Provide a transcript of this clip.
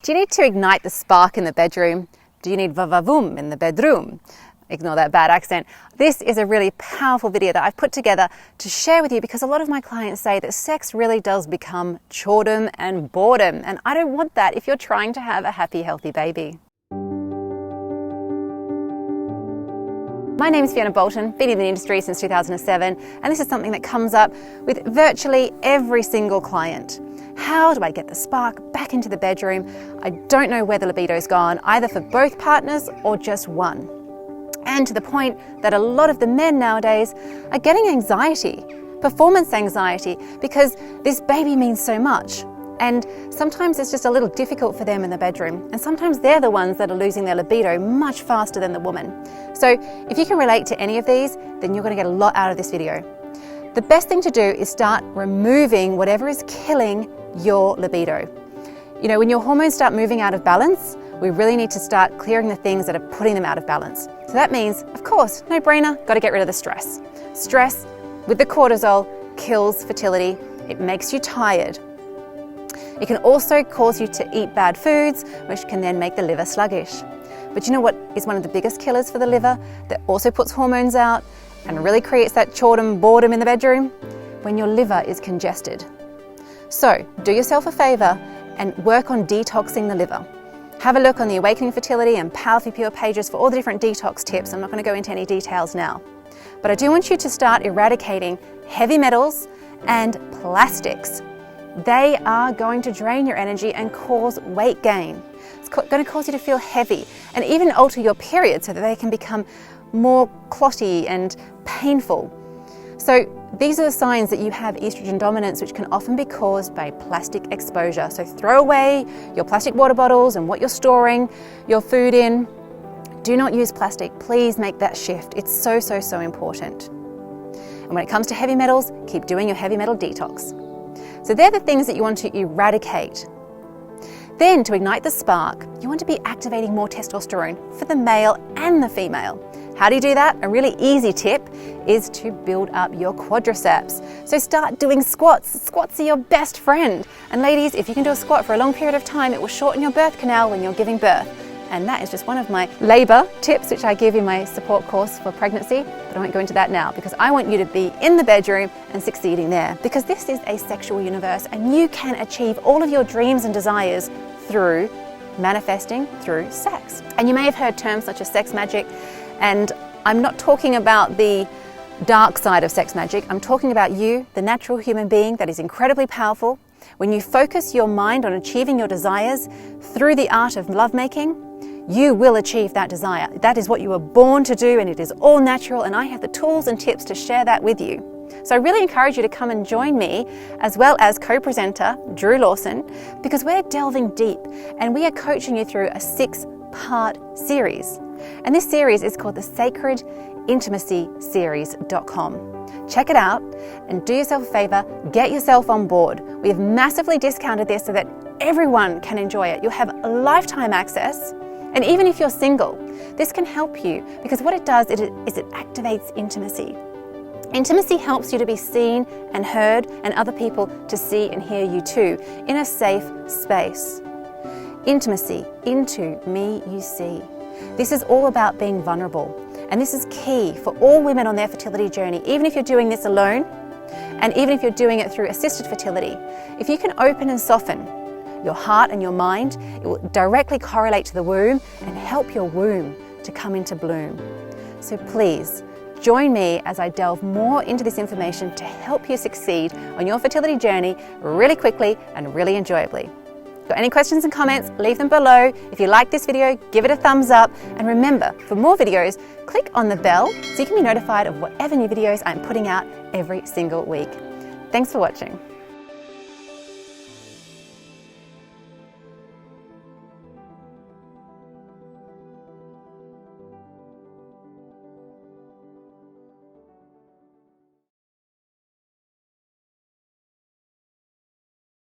Do you need to ignite the spark in the bedroom? Do you need va-va-voom in the bedroom? Ignore that bad accent. This is a really powerful video that I've put together to share with you because a lot of my clients say that sex really does become chordom and boredom, and I don't want that if you're trying to have a happy, healthy baby. My name is Fiona Boulton, been in the industry since 2007, and this is something that comes up with virtually every single client. How do I get the spark back into the bedroom? I don't know where the libido's gone, either for both partners or just one. And to the point that a lot of the men nowadays are getting anxiety, performance anxiety, because this baby means so much. And sometimes it's just a little difficult for them in the bedroom. And sometimes they're the ones that are losing their libido much faster than the woman. So if you can relate to any of these, then you're going to get a lot out of this video. The best thing to do is start removing whatever is killing your libido. You know, when your hormones start moving out of balance, we really need to start clearing the things that are putting them out of balance. So that means, of course, no brainer, got to get rid of the stress. Stress with the cortisol kills fertility. It makes you tired. It can also cause you to eat bad foods, which can then make the liver sluggish. But you know what is one of the biggest killers for the liver that also puts hormones out and really creates that chordom boredom in the bedroom? When your liver is congested. So do yourself a favor and work on detoxing the liver. Have a look on the Awakening Fertility and Powerfully Pure pages for all the different detox tips. I'm not going to go into any details now. But I do want you to start eradicating heavy metals and plastics. They are going to drain your energy and cause weight gain. It's going to cause you to feel heavy and even alter your period so that they can become more clotty and painful. So these are the signs that you have estrogen dominance, which can often be caused by plastic exposure. So throw away your plastic water bottles and what you're storing your food in. Do not use plastic. Please make that shift. It's so important. And when it comes to heavy metals, keep doing your heavy metal detox. So they're the things that you want to eradicate. Then to ignite the spark, you want to be activating more testosterone for the male and the female. How do you do that? A really easy tip is to build up your quadriceps. So start doing squats. Squats are your best friend. And ladies, if you can do a squat for a long period of time, it will shorten your birth canal when you're giving birth. And that is just one of my labor tips, which I give in my support course for pregnancy, but I won't go into that now because I want you to be in the bedroom and succeeding there, because this is a sexual universe and you can achieve all of your dreams and desires through manifesting through sex. And you may have heard terms such as sex magic, and I'm not talking about the dark side of sex magic. I'm talking about you, the natural human being that is incredibly powerful. When you focus your mind on achieving your desires through the art of lovemaking, you will achieve that desire. That is what you were born to do, and it is all natural, and I have the tools and tips to share that with you. So I really encourage you to come and join me, as well as co-presenter Drew Lawson, because we're delving deep and we are coaching you through a 6-part series. And this series is called the Sacred Intimacy Series.com. Check it out and do yourself a favor, get yourself on board. We have massively discounted this so that everyone can enjoy it. You'll have lifetime access. And even if you're single, this can help you, because what it does is it activates intimacy. Intimacy helps you to be seen and heard, and other people to see and hear you too, in a safe space. Intimacy, into me you see. This is all about being vulnerable, and this is key for all women on their fertility journey, even if you're doing this alone, and even if you're doing it through assisted fertility. If you can open and soften your heart and your mind, it will directly correlate to the womb and help your womb to come into bloom. So please, join me as I delve more into this information to help you succeed on your fertility journey really quickly and really enjoyably. Got any questions and comments, leave them below. If you like this video, give it a thumbs up. And remember, for more videos, click on the bell so you can be notified of whatever new videos I'm putting out every single week. Thanks for watching.